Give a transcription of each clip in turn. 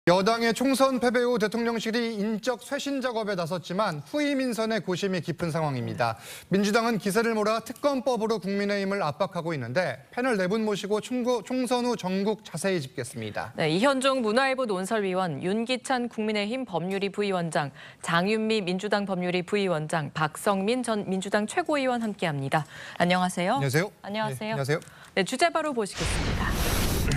여당의 총선 패배 후 대통령실이 인적 쇄신 작업에 나섰지만 후임 인선의 고심이 깊은 상황입니다. 민주당은 기세를 몰아 특검법으로 국민의힘을 압박하고 있는데 패널 4분 모시고 총선 후 전국 자세히 짚겠습니다. 네, 이현종 문화일보 논설위원, 윤기찬 국민의힘 법률위 부위원장, 장윤미 민주당 법률위 부위원장, 박성민 전 민주당 최고위원 함께합니다. 안녕하세요. 안녕하세요. 안녕하세요. 네, 안녕하세요. 네, 주제 바로 보시겠습니다.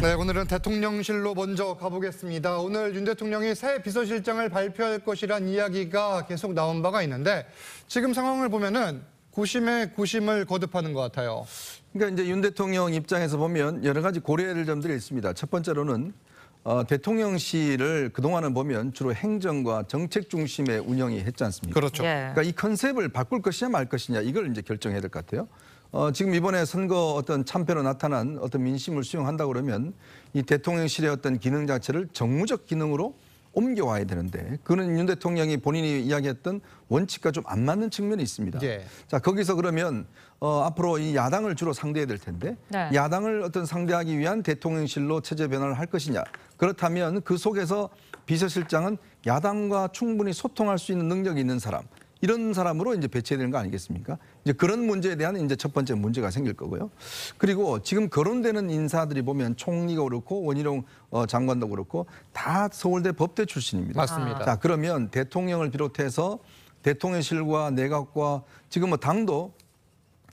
네, 오늘은 대통령실로 먼저 가보겠습니다. 오늘 윤 대통령이 새 비서실장을 발표할 것이란 이야기가 계속 나온 바가 있는데 지금 상황을 보면은 고심에 고심을 거듭하는 것 같아요. 그러니까 이제 윤 대통령 입장에서 보면 여러 가지 고려해야 될 점들이 있습니다. 첫 번째로는 대통령실을 그동안은 보면 주로 행정과 정책 중심의 운영이 했지 않습니까? 그렇죠. 예. 그러니까 이 컨셉을 바꿀 것이냐 말 것이냐 이걸 이제 결정해야 될 것 같아요. 지금 이번에 선거 어떤 참패로 나타난 어떤 민심을 수용한다 그러면 이 대통령실의 어떤 기능 자체를 정무적 기능으로 옮겨와야 되는데 그는 윤 대통령이 본인이 이야기했던 원칙과 좀 안 맞는 측면이 있습니다. 예. 자, 거기서 그러면 앞으로 이 야당을 주로 상대해야 될 텐데 네. 야당을 어떤 상대하기 위한 대통령실로 체제 변화를 할 것이냐. 그렇다면 그 속에서 비서실장은 야당과 충분히 소통할 수 있는 능력이 있는 사람. 이런 사람으로 이제 배치해야 되는 거 아니겠습니까? 이제 그런 문제에 대한 이제 첫 번째 문제가 생길 거고요. 그리고 지금 거론되는 인사들이 보면 총리가 그렇고 원희룡 장관도 그렇고 다 서울대 법대 출신입니다. 맞습니다. 자, 그러면 대통령을 비롯해서 대통령실과 내각과 지금 뭐 당도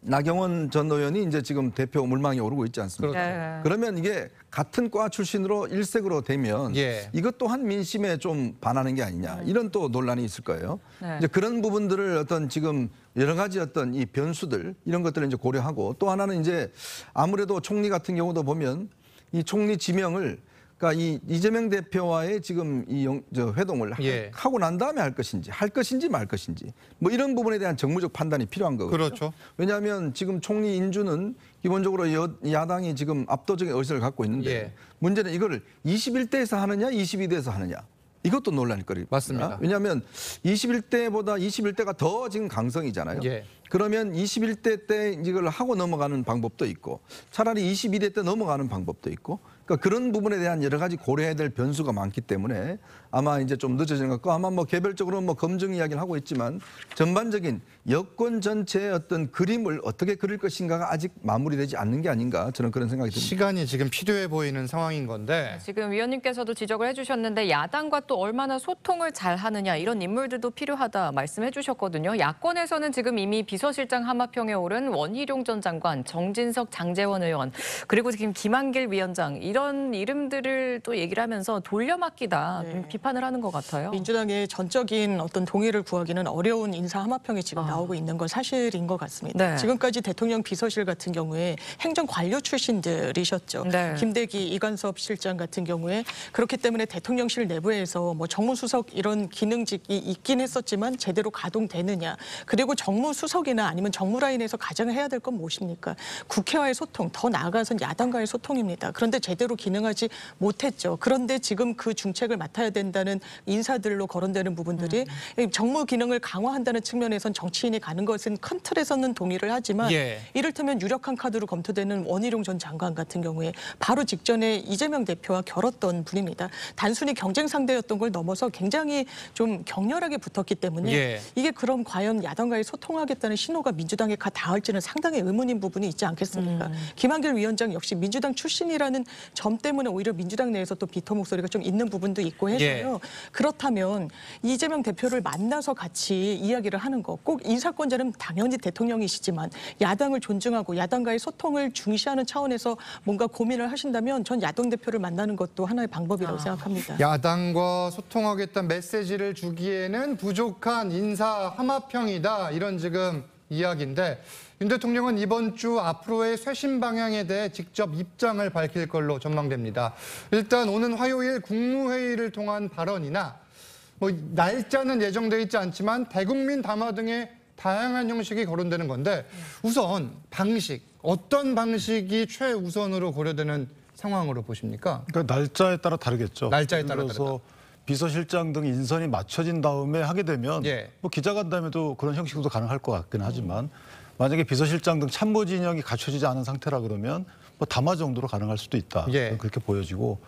나경원 전 의원이 이제 지금 대표 물망에 오르고 있지 않습니까? 그렇죠. 그러면 이게 같은 과 출신으로 일색으로 되면 예. 이것 또한 민심에 좀 반하는 게 아니냐 이런 또 논란이 있을 거예요. 네. 이제 그런 부분들을 어떤 지금 여러 가지 어떤 이 변수들 이런 것들을 이제 고려하고 또 하나는 이제 아무래도 총리 같은 경우도 보면 이 총리 지명을 그러니까 이 이재명 대표와의 지금 이 회동을 예. 하고 난 다음에 할 것인지 말 것인지 뭐 이런 부분에 대한 정무적 판단이 필요한 거거든요. 그렇죠. 왜냐하면 지금 총리 인준은 기본적으로 야당이 지금 압도적인 의석을 갖고 있는데 예. 문제는 이거를 21대에서 하느냐 22대에서 하느냐 이것도 논란거리입니다. 맞습니다. 왜냐하면 21대보다 21대가 더 지금 강성이잖아요. 예. 그러면 21대 때 이걸 하고 넘어가는 방법도 있고 차라리 22대 때 넘어가는 방법도 있고 그러니까 그런 부분에 대한 여러 가지 고려해야 될 변수가 많기 때문에 아마 이제 좀 늦어지는 것 같고 아마 뭐 개별적으로 뭐 검증 이야기를 하고 있지만 전반적인 여권 전체의 어떤 그림을 어떻게 그릴 것인가가 아직 마무리되지 않는 게 아닌가 저는 그런 생각이 듭니다. 시간이 지금 필요해 보이는 상황인 건데 지금 위원님께서도 지적을 해주셨는데 야당과 또 얼마나 소통을 잘 하느냐 이런 인물들도 필요하다 말씀해 주셨거든요. 야권에서는 지금 이미 비서실장 하마평에 오른 원희룡 전 장관, 정진석 장제원 의원 그리고 지금 김한길 위원장 이런 이름들을 또 얘기를 하면서 돌려막기다 네. 비판을 하는 것 같아요. 민주당의 전적인 어떤 동의를 구하기는 어려운 인사 하마평이 지금 나오고 있는 건 사실인 것 같습니다. 네. 지금까지 대통령 비서실 같은 경우에 행정 관료 출신들이셨죠. 네. 김대기, 이관섭 실장 같은 경우에 그렇기 때문에 대통령실 내부에서 뭐 정무수석 이런 기능직이 있긴 했었지만 제대로 가동되느냐. 그리고 정무수석이나 아니면 정무라인에서 가장 해야 될 건 무엇입니까? 국회와의 소통, 더 나아가서는 야당과의 소통입니다. 그런데 제대로 기능하지 못했죠. 그런데 지금 그 중책을 맡아야 된다는 인사들로 거론되는 부분들이 정무 기능을 강화한다는 측면에선 정치인이 가는 것은 큰 틀에서는 동의를 하지만 예. 이를테면 유력한 카드로 검토되는 원희룡 전 장관 같은 경우에 바로 직전에 이재명 대표와 겨뤘던 분입니다. 단순히 경쟁 상대였던 걸 넘어서 굉장히 좀 격렬하게 붙었기 때문에 예. 이게 그럼 과연 야당과의 소통하겠다는 신호가 민주당에 닿을지는 상당히 의문인 부분이 있지 않겠습니까? 김한길 위원장 역시 민주당 출신이라는 점 때문에 오히려 민주당 내에서 또 비토 목소리가 좀 있는 부분도 있고 해서요. 그렇다면 이재명 대표를 만나서 같이 이야기를 하는 거 꼭 인사권자는 당연히 대통령이시지만 야당을 존중하고 야당과의 소통을 중시하는 차원에서 뭔가 고민을 하신다면 전 야당 대표를 만나는 것도 하나의 방법이라고 생각합니다. 야당과 소통하겠다는 메시지를 주기에는 부족한 인사 하마평이다 이런 지금 이야기인데 윤 대통령은 이번 주 앞으로의 쇄신 방향에 대해 직접 입장을 밝힐 걸로 전망됩니다. 일단 오는 화요일 국무회의를 통한 발언이나 뭐 날짜는 예정돼 있지 않지만 대국민 담화 등의 다양한 형식이 거론되는 건데 우선 방식, 어떤 방식이 최우선으로 고려되는 상황으로 보십니까? 그러니까 날짜에 따라 다르겠죠. 날짜에 따라 그래서 다르다. 비서실장 등 인선이 맞춰진 다음에 하게 되면 예. 뭐 기자간담회도 그런 형식도 가능할 것 같긴 하지만 만약에 비서실장 등 참모 진영이 갖춰지지 않은 상태라 그러면 뭐 담화 정도로 가능할 수도 있다. 예. 그렇게 보여지고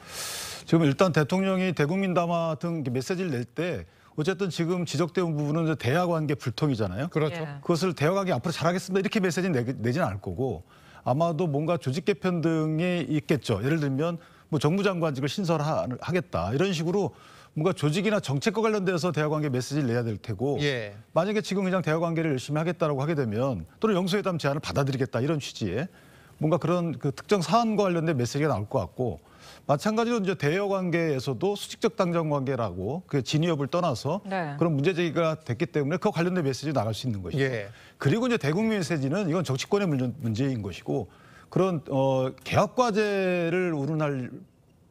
지금 일단 대통령이 대국민 담화 등 메시지를 낼 때 어쨌든 지금 지적된 부분은 이제 대화 관계 불통이잖아요. 그렇죠. 예. 그것을 대화 관계 앞으로 잘하겠습니다 이렇게 메시지는 내지는 않을 거고 아마도 뭔가 조직 개편 등이 있겠죠. 예를 들면 뭐 정무장관직을 신설하겠다 이런 식으로 뭔가 조직이나 정책과 관련돼서 대화관계 메시지를 내야 될 테고 예. 만약에 지금 그냥 대화관계를 열심히 하겠다라고 하게 되면 또는 영수회담 제안을 받아들이겠다 이런 취지의 뭔가 그런 그 특정 사안과 관련된 메시지가 나올 것 같고 마찬가지로 이제 대여관계에서도 수직적 당정관계라고 그 진위협을 떠나서 네. 그런 문제 제기가 됐기 때문에 그 관련된 메시지가 나갈 수 있는 것이죠. 예. 그리고 이제 대국민 메시지는 이건 정치권의 문제인 것이고 그런 개혁 과제를 운운할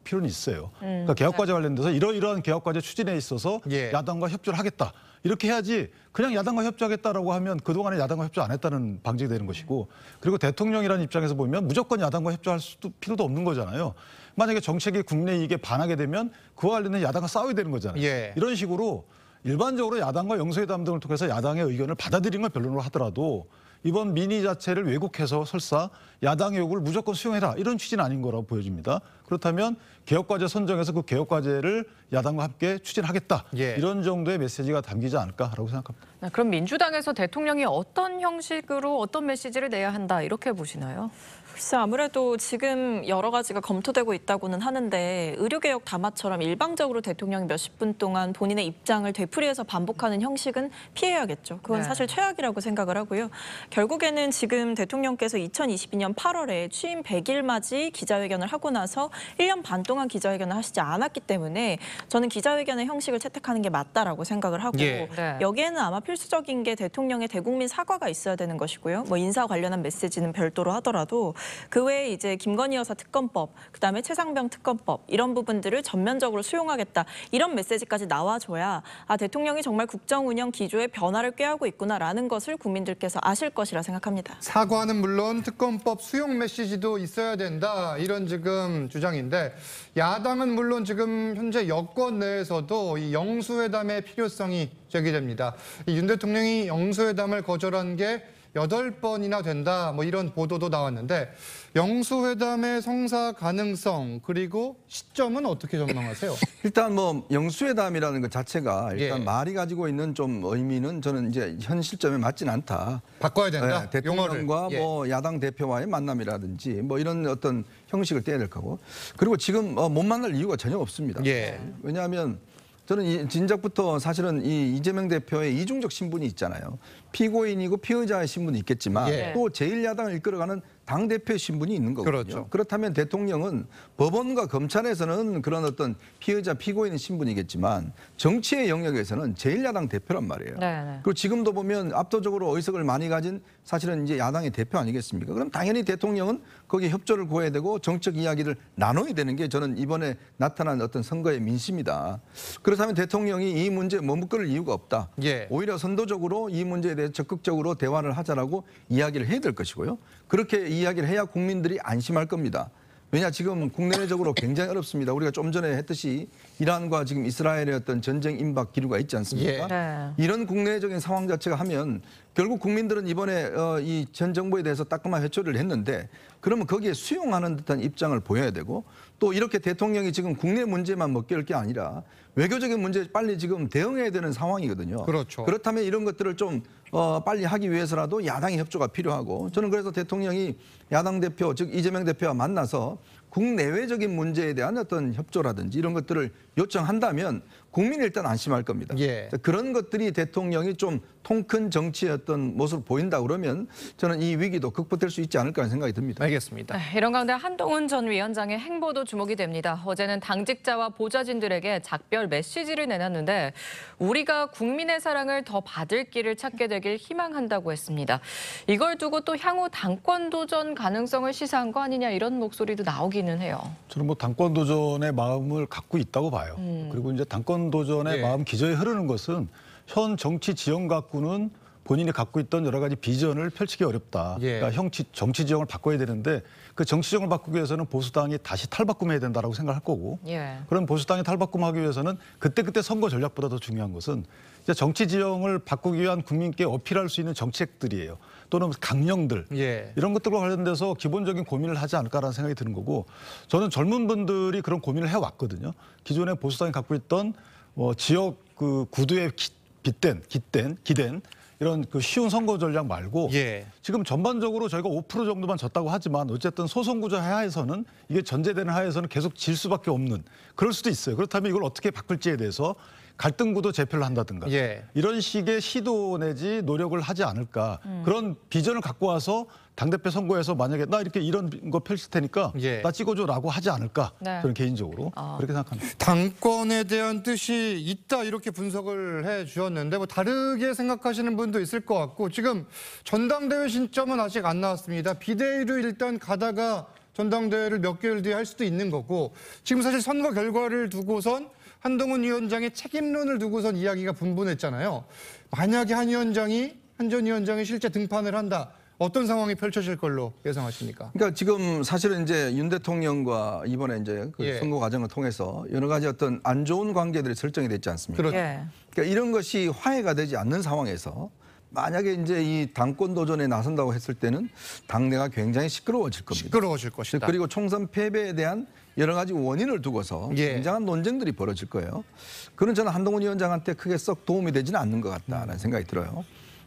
필요는 있어요. 그러니까 개혁 과제 관련돼서 이러이러한 개혁 과제 추진에 있어서 예. 야당과 협조를 하겠다. 이렇게 해야지 그냥 야당과 협조하겠다라고 하면 그동안에 야당과 협조 안 했다는 방증이 되는 것이고 그리고 대통령이라는 입장에서 보면 무조건 야당과 협조할 수도 필요도 없는 거잖아요. 만약에 정책이 국내 이익에 반하게 되면 그와 관련된 야당과 싸워야 되는 거잖아요. 예. 이런 식으로 일반적으로 야당과 영수회담 등을 통해서 야당의 의견을 받아들이는 걸 변론으로 하더라도 이번 민의 자체를 왜곡해서 설사 야당의 요구를 무조건 수용해라 이런 취지는 아닌 거라고 보여집니다. 그렇다면 개혁과제 선정해서 그 개혁과제를 야당과 함께 추진하겠다. 예. 이런 정도의 메시지가 담기지 않을까라고 생각합니다. 네, 그럼 민주당에서 대통령이 어떤 형식으로 어떤 메시지를 내야 한다 이렇게 보시나요? 글쎄 아무래도 지금 여러 가지가 검토되고 있다고는 하는데 의료개혁 담화처럼 일방적으로 대통령이 몇십 분 동안 본인의 입장을 되풀이해서 반복하는 형식은 피해야겠죠. 그건 네. 사실 최악이라고 생각을 하고요. 결국에는 지금 대통령께서 2022년 8월에 취임 100일 맞이 기자회견을 하고 나서 1년 반 동안 기자회견을 하시지 않았기 때문에 저는 기자회견의 형식을 채택하는 게 맞다라고 생각을 하고 예. 네. 여기에는 아마 필수적인 게 대통령의 대국민 사과가 있어야 되는 것이고요. 뭐 인사 관련한 메시지는 별도로 하더라도 그 외에 이제 김건희 여사 특검법, 그다음에 최상병 특검법 이런 부분들을 전면적으로 수용하겠다. 이런 메시지까지 나와줘야 아 대통령이 정말 국정 운영 기조의 변화를 꾀하고 있구나라는 것을 국민들께서 아실 것이라 생각합니다. 사과는 물론 특검법 수용 메시지도 있어야 된다. 이런 지금 주장인데 야당은 물론 지금 현재 여권 내에서도 이 영수회담의 필요성이 제기됩니다. 윤 대통령이 영수회담을 거절한 게 8번이나 된다. 뭐 이런 보도도 나왔는데 영수회담의 성사 가능성 그리고 시점은 어떻게 전망하세요? 일단 뭐 영수회담이라는 것 자체가 일단 예. 말이 가지고 있는 좀 의미는 저는 이제 현 시점에 맞지는 않다. 바꿔야 된다. 네, 대통령과 용어를. 예. 뭐 야당 대표와의 만남이라든지 뭐 이런 어떤 형식을 떼야 될 거고 그리고 지금 못 만날 이유가 전혀 없습니다. 예. 왜냐하면 저는 진작부터 사실은 이 이재명 대표의 이중적 신분이 있잖아요. 피고인이고 피의자의 신분이 있겠지만 예. 또 제1야당을 이끌어가는 당대표의 신분이 있는 거거든요. 그렇죠. 그렇다면 대통령은 법원과 검찰에서는 그런 어떤 피의자, 피고인의 신분이겠지만 정치의 영역에서는 제1야당 대표란 말이에요. 네. 그리고 지금도 보면 압도적으로 의석을 많이 가진 사실은 이제 야당의 대표 아니겠습니까? 그럼 당연히 대통령은 거기에 협조를 구해야 되고 정책 이야기를 나눠야 되는 게 저는 이번에 나타난 어떤 선거의 민심이다. 그렇다면 대통령이 이 문제에 머뭇거릴 이유가 없다. 예. 오히려 선도적으로 이 문제에 대해 적극적으로 대화를 하자라고 이야기를 해야 될 것이고요. 그렇게 이야기를 해야 국민들이 안심할 겁니다. 왜냐 지금 국내적으로 굉장히 어렵습니다. 우리가 좀 전에 했듯이 이란과 지금 이스라엘의 어떤 전쟁 임박 기류가 있지 않습니까? 예. 네. 이런 국내적인 상황 자체가 하면 결국 국민들은 이번에 이 전 정부에 대해서 따끔한 회초리를 했는데 그러면 거기에 수용하는 듯한 입장을 보여야 되고 또 이렇게 대통령이 지금 국내 문제만 먹기를 게 아니라 외교적인 문제에 빨리 지금 대응해야 되는 상황이거든요. 그렇죠. 그렇다면 이런 것들을 좀 빨리 하기 위해서라도 야당의 협조가 필요하고 저는 그래서 대통령이 야당 대표 즉 이재명 대표와 만나서 국내외적인 문제에 대한 어떤 협조라든지 이런 것들을 요청한다면 국민이 일단 안심할 겁니다. 예. 그런 것들이 대통령이 좀 통큰 정치의 어떤 모습을 보인다 그러면 저는 이 위기도 극복될 수 있지 않을까 하는 생각이 듭니다. 알겠습니다. 네, 이런 가운데 한동훈 전 위원장의 행보도 주목이 됩니다. 어제는 당직자와 보좌진들에게 작별 메시지를 내놨는데 우리가 국민의 사랑을 더 받을 길을 찾게 되길 희망한다고 했습니다. 이걸 두고 또 향후 당권 도전 가능성을 시사한 거 아니냐 이런 목소리도 나오기는 해요. 저는 뭐 당권 도전의 마음을 갖고 있다고 봐요. 그리고 이제 당권 도전의 예. 마음 기저에 흐르는 것은 현 정치 지형 갖고는 본인이 갖고 있던 여러 가지 비전을 펼치기 어렵다. 예. 그러니까 정치 지형을 바꿔야 되는데 그 정치 지형을 바꾸기 위해서는 보수당이 다시 탈바꿈해야 된다라고 생각할 거고 예. 그런 보수당이 탈바꿈하기 위해서는 그때 선거 전략보다 더 중요한 것은 이제 정치 지형을 바꾸기 위한 국민께 어필할 수 있는 정책들이에요. 또는 강령들 예. 이런 것들과 관련돼서 기본적인 고민을 하지 않을까라는 생각이 드는 거고 저는 젊은 분들이 그런 고민을 해왔거든요. 기존에 보수당이 갖고 있던 지역 그 구두에 기댄 이런 그 쉬운 선거 전략 말고 예. 지금 전반적으로 저희가 5% 정도만 졌다고 하지만 어쨌든 소선구조 하에서는 이게 전제되는 하에서는 계속 질 수밖에 없는 그럴 수도 있어요. 그렇다면 이걸 어떻게 바꿀지에 대해서 갈등 구도 제표를 한다든가 예. 이런 식의 시도 내지 노력을 하지 않을까 그런 비전을 갖고 와서 당대표 선거에서 만약에 나 이런 거 펼칠 테니까 예. 나 찍어줘라고 하지 않을까 네. 저는 개인적으로 그렇게 생각합니다. 당권에 대한 뜻이 있다 이렇게 분석을 해 주셨는데 뭐 다르게 생각하시는 분도 있을 것 같고 지금 전당대회 신점은 아직 안 나왔습니다. 비대위로 일단 가다가 전당대회를 몇 개월 뒤에 할 수도 있는 거고 지금 사실 선거 결과를 두고선 한동훈 위원장의 책임론을 두고선 이야기가 분분했잖아요. 만약에 한 전 위원장이 실제 등판을 한다. 어떤 상황이 펼쳐질 걸로 예상하십니까? 그러니까 지금 사실은 이제 윤 대통령과 이번에 이제 그 예. 선거 과정을 통해서 여러 가지 어떤 안 좋은 관계들이 설정이 됐지 않습니까? 그렇죠. 예. 그러니까 이런 것이 화해가 되지 않는 상황에서 만약에 이제 이 당권 도전에 나선다고 했을 때는 당내가 굉장히 시끄러워질 겁니다. 시끄러워질 것이다. 그리고 총선 패배에 대한 여러 가지 원인을 두고서 예. 굉장한 논쟁들이 벌어질 거예요. 그건 저는 한동훈 위원장한테 크게 썩 도움이 되지는 않는 것 같다라는 생각이 들어요.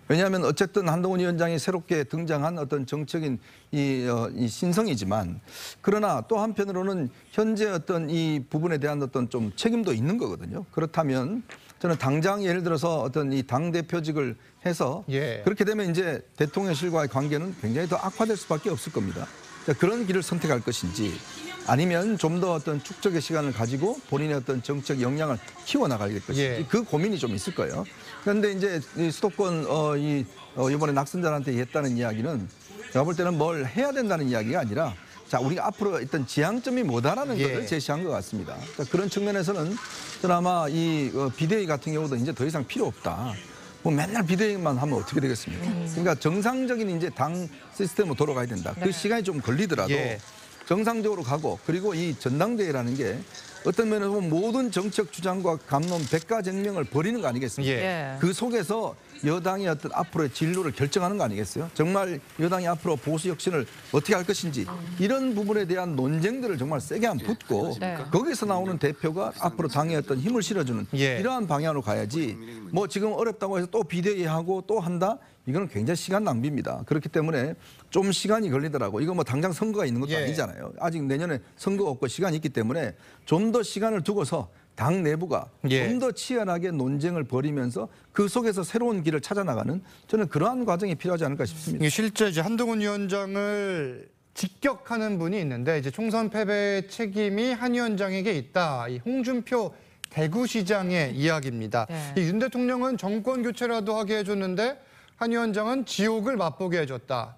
왜냐하면 어쨌든 한동훈 위원장이 새롭게 등장한 어떤 정책인 이 신성이지만 그러나 또 한편으로는 현재 어떤 이 부분에 대한 어떤 좀 책임도 있는 거거든요. 그렇다면 저는 당장 예를 들어서 어떤 이 당 대표직을 해서 예. 그렇게 되면 이제 대통령실과의 관계는 굉장히 더 악화될 수밖에 없을 겁니다. 자, 그런 길을 선택할 것인지 아니면 좀 더 어떤 축적의 시간을 가지고 본인의 어떤 정책 역량을 키워나가야 될 것인지 예. 그 고민이 좀 있을 거예요. 그런데 이제 이 수도권 이번에 낙선자한테 했다는 이야기는 제가 볼 때는 뭘 해야 된다는 이야기가 아니라 자 우리가 앞으로 일단 지향점이 뭐다라는 예. 것을 제시한 것 같습니다. 자, 그런 측면에서는 저는 아마 이 비대위 같은 경우도 이제 더 이상 필요 없다. 뭐 맨날 비대위만 하면 어떻게 되겠습니까? 그러니까 정상적인 이제 당 시스템으로 돌아가야 된다. 그 시간이 좀 걸리더라도 예. 정상적으로 가고 그리고 이 전당대회라는 게 어떤 면에서 보면 모든 정책 주장과 감론 백가쟁명을 벌이는 거 아니겠습니까? 예. 그 속에서 여당이 어떤 앞으로의 진로를 결정하는 거 아니겠어요? 정말 여당이 앞으로 보수 혁신을 어떻게 할 것인지 이런 부분에 대한 논쟁들을 정말 세게 한번 붙고 네. 거기서 나오는 대표가 앞으로 당에 어떤 힘을 실어주는 예. 이러한 방향으로 가야지 뭐 지금 어렵다고 해서 또 비대위하고 또 한다? 이거는 굉장히 시간 낭비입니다. 그렇기 때문에 좀 시간이 걸리더라고. 이거 뭐 당장 선거가 있는 것도 예. 아니잖아요. 아직 내년에 선거가 없고 시간이 있기 때문에 좀 더 시간을 두고서 당 내부가 예. 좀 더 치열하게 논쟁을 벌이면서 그 속에서 새로운 길을 찾아나가는 저는 그러한 과정이 필요하지 않을까 싶습니다. 이게 실제 이제 한동훈 위원장을 직격하는 분이 있는데 이제 총선 패배의 책임이 한 위원장에게 있다. 이 홍준표 대구시장의 이야기입니다. 네. 이 윤 대통령은 정권 교체라도 하게 해줬는데 한 위원장은 지옥을 맛보게 해줬다.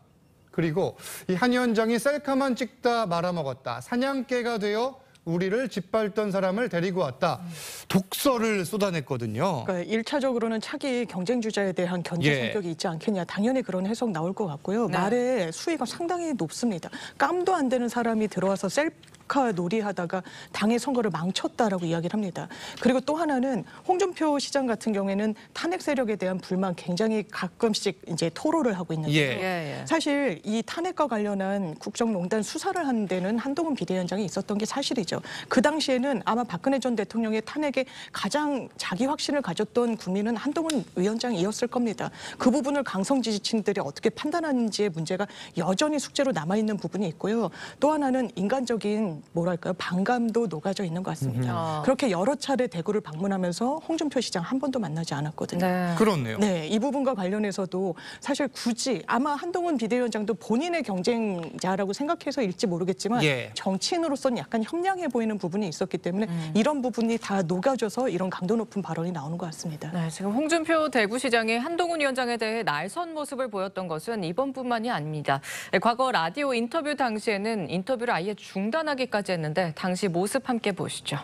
그리고 이 한 위원장이 셀카만 찍다 말아먹었다. 사냥개가 되어 우리를 짓밟던 사람을 데리고 왔다. 독설을 쏟아냈거든요. 그러니까 1차적으로는 차기 경쟁 주자에 대한 견제 예. 성격이 있지 않겠냐. 당연히 그런 해석 나올 것 같고요. 네. 말의 수위가 상당히 높습니다. 깜도 안 되는 사람이 들어와서 셀카 놀이하다가 당의 선거를 망쳤다라고 이야기를 합니다. 그리고 또 하나는 홍준표 시장 같은 경우에는 탄핵 세력에 대한 불만 굉장히 가끔씩 이제 토로를 하고 있는데요. 예. 사실 이 탄핵과 관련한 국정농단 수사를 하는 데는 한동훈 비대위원장이 있었던 게 사실이죠. 그 당시에는 아마 박근혜 전 대통령의 탄핵에 가장 자기 확신을 가졌던 국민은 한동훈 위원장이었을 겁니다. 그 부분을 강성 지지층들이 어떻게 판단하는지의 문제가 여전히 숙제로 남아있는 부분이 있고요. 또 하나는 인간적인 뭐랄까요, 반감도 녹아져 있는 것 같습니다. 그렇게 여러 차례 대구를 방문하면서 홍준표 시장 한 번도 만나지 않았거든요. 네. 그렇네요. 네, 이 부분과 관련해서도 사실 굳이 아마 한동훈 비대위원장도 본인의 경쟁자라고 생각해서일지 모르겠지만 예. 정치인으로서는 약간 협량해 보이는 부분이 있었기 때문에 이런 부분이 다 녹아져서 이런 강도 높은 발언이 나오는 것 같습니다. 네, 지금 홍준표 대구시장이 한동훈 위원장에 대해 날선 모습을 보였던 것은 이번뿐만이 아닙니다. 네, 과거 라디오 인터뷰 당시에는 인터뷰를 아예 중단하기까지 했는데 당시 모습 함께 보시죠.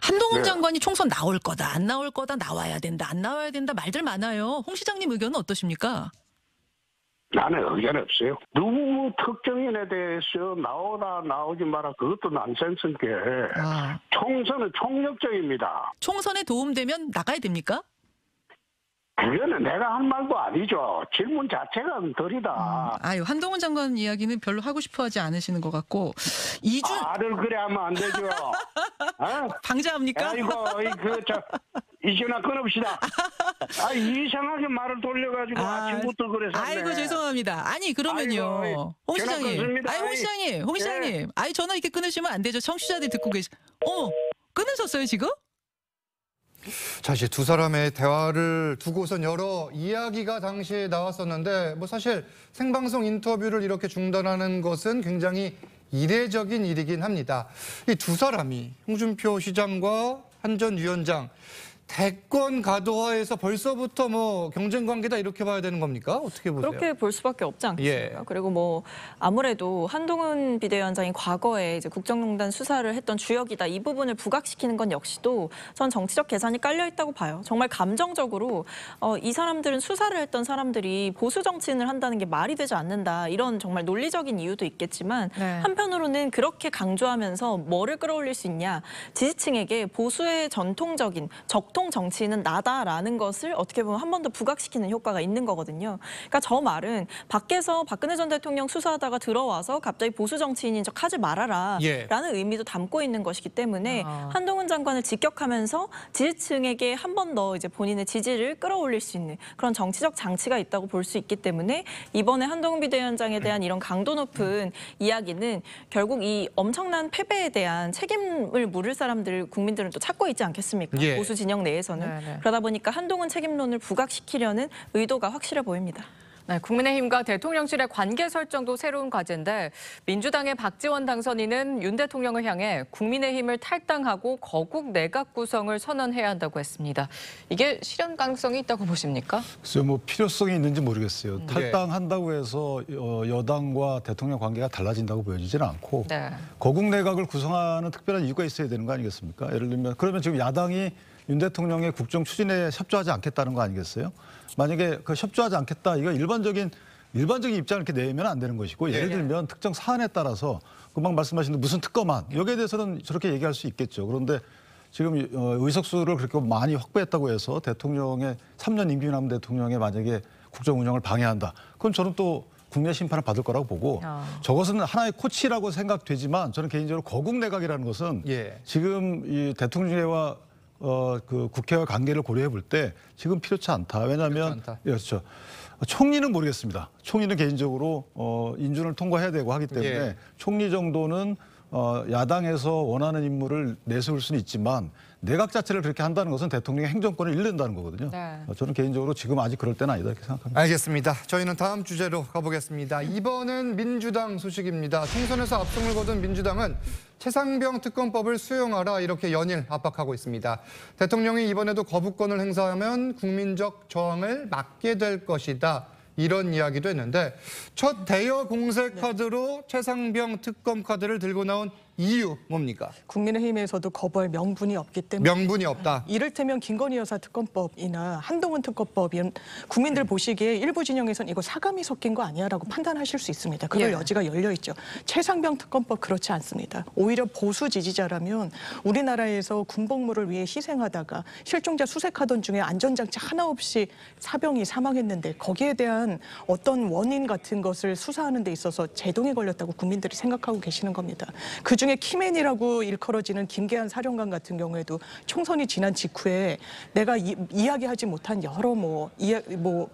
한동훈 네. 장관이 총선 나올 거다, 안 나올 거다, 나와야 된다, 안 나와야 된다 말들 많아요. 홍 시장님 의견은 어떠십니까? 나는 의견 없어요. 누구 특정인에 대해서 나오다 나오지 마라 그것도 난센스인 게 아, 총선은 총력적입니다. 총선에 도움되면 나가야 됩니까? 그거는 내가 한 말도 아니죠. 질문 자체가 덜이다. 아유, 한동훈 장관 이야기는 별로 하고 싶어 하지 않으시는 것 같고, 이준, 말을 그래 하면 안 되죠. 어? 방자합니까? 아이고, 이준아 끊읍시다. 이상하게 말을 돌려가지고 아침부터 그래서. 아이고, 죄송합니다. 아니, 그러면요. 아이고, 홍 전화 시장님. 끊습니다. 아이, 홍 시장님. 홍 예. 시장님. 아이, 전화 이렇게 끊으시면 안 되죠. 청취자들이 듣고 끊으셨어요, 지금? 자, 이제 두 사람의 대화를 두고선 여러 이야기가 당시에 나왔었는데 뭐 사실 생방송 인터뷰를 이렇게 중단하는 것은 굉장히 이례적인 일이긴 합니다. 이 두 사람이 홍준표 시장과 한 전 위원장 대권 가도화에서 벌써부터 뭐 경쟁 관계다 이렇게 봐야 되는 겁니까? 어떻게 보세요? 그렇게 볼 수밖에 없지 않겠습니까? 그리고 뭐 아무래도 한동훈 비대위원장이 과거에 이제 국정농단 수사를 했던 주역이다 이 부분을 부각시키는 건 역시도 전 정치적 계산이 깔려 있다고 봐요. 정말 감정적으로 이 사람들은 수사를 했던 사람들이 보수 정치인을 한다는 게 말이 되지 않는다 이런 정말 논리적인 이유도 있겠지만 네. 한편으로는 그렇게 강조하면서 뭐를 끌어올릴 수 있냐 지지층에게 보수의 전통적인 적통 정치인은 나다라는 것을 어떻게 보면 한 번 더 부각시키는 효과가 있는 거거든요. 그러니까 저 말은 밖에서 박근혜 전 대통령 수사하다가 들어와서 갑자기 보수 정치인인 척 하지 말아라 예. 라는 의미도 담고 있는 것이기 때문에 한동훈 장관을 직격하면서 지지층에게 한 번 더 이제 본인의 지지를 끌어올릴 수 있는 그런 정치적 장치가 있다고 볼 수 있기 때문에 이번에 한동훈 비대위원장에 대한 이런 강도 높은 이야기는 결국 이 엄청난 패배에 대한 책임을 물을 사람들 국민들은 또 찾고 있지 않겠습니까? 예. 보수 진영 내에서는. 네네. 그러다 보니까 한동훈 책임론을 부각시키려는 의도가 확실해 보입니다. 네, 국민의힘과 대통령실의 관계 설정도 새로운 과제인데 민주당의 박지원 당선인은 윤 대통령을 향해 국민의힘을 탈당하고 거국 내각 구성을 선언해야 한다고 했습니다. 이게 실현 가능성이 있다고 보십니까? 글쎄요, 뭐 필요성이 있는지 모르겠어요. 예. 탈당한다고 해서 여당과 대통령 관계가 달라진다고 보여지지는 않고 네. 거국 내각을 구성하는 특별한 이유가 있어야 되는 거 아니겠습니까? 예를 들면 그러면 지금 야당이 윤 대통령의 국정 추진에 협조하지 않겠다는 거 아니겠어요? 만약에 그 협조하지 않겠다, 이거 일반적인 입장을 이렇게 내면 안 되는 것이고 예를 들면 특정 사안에 따라서 금방 말씀하신 무슨 특검안 여기에 대해서는 저렇게 얘기할 수 있겠죠. 그런데 지금 의석수를 그렇게 많이 확보했다고 해서 대통령의 3년 임기 남은 대통령의 만약에 국정 운영을 방해한다. 그럼 저는 또 국민의 심판을 받을 거라고 보고 저것은 하나의 코치라고 생각되지만 저는 개인적으로 거국 내각이라는 것은 예. 지금 이 대통령제와 그 국회와 관계를 고려해 볼 때 지금 필요치 않다. 왜냐하면 그렇죠. 총리는 모르겠습니다. 총리는 개인적으로 인준을 통과해야 되고 하기 때문에 예. 총리 정도는 야당에서 원하는 인물을 내세울 수는 있지만 내각 자체를 그렇게 한다는 것은 대통령의 행정권을 잃는다는 거거든요. 네. 저는 개인적으로 지금 아직 그럴 때는 아니다 이렇게 생각합니다. 알겠습니다. 저희는 다음 주제로 가보겠습니다. 이번은 민주당 소식입니다. 총선에서 압승을 거둔 민주당은 최상병 특검법을 수용하라 이렇게 연일 압박하고 있습니다. 대통령이 이번에도 거부권을 행사하면 국민적 저항을 막게 될 것이다. 이런 이야기도 했는데 첫 대여 공세 카드로 최상병 특검 카드를 들고 나온 이유 뭡니까? 국민의힘에서도 거부할 명분이 없기 때문에 명분이 없다. 이를테면 김건희 여사 특검법이나 한동훈 특검법이 국민들 보시기에 일부 진영에선 이거 사감이 섞인 거 아니야라고 판단하실 수 있습니다. 그럴 예. 여지가 열려 있죠. 최상병 특검법 그렇지 않습니다. 오히려 보수 지지자라면 우리나라에서 군복무를 위해 희생하다가 실종자 수색하던 중에 안전장치 하나 없이 사병이 사망했는데 거기에 대한 어떤 원인 같은 것을 수사하는 데 있어서 제동이 걸렸다고 국민들이 생각하고 계시는 겁니다. 그중에 키맨이라고 일컬어지는 김계한 사령관 같은 경우에도 총선이 지난 직후에 내가 이야기하지 못한 여러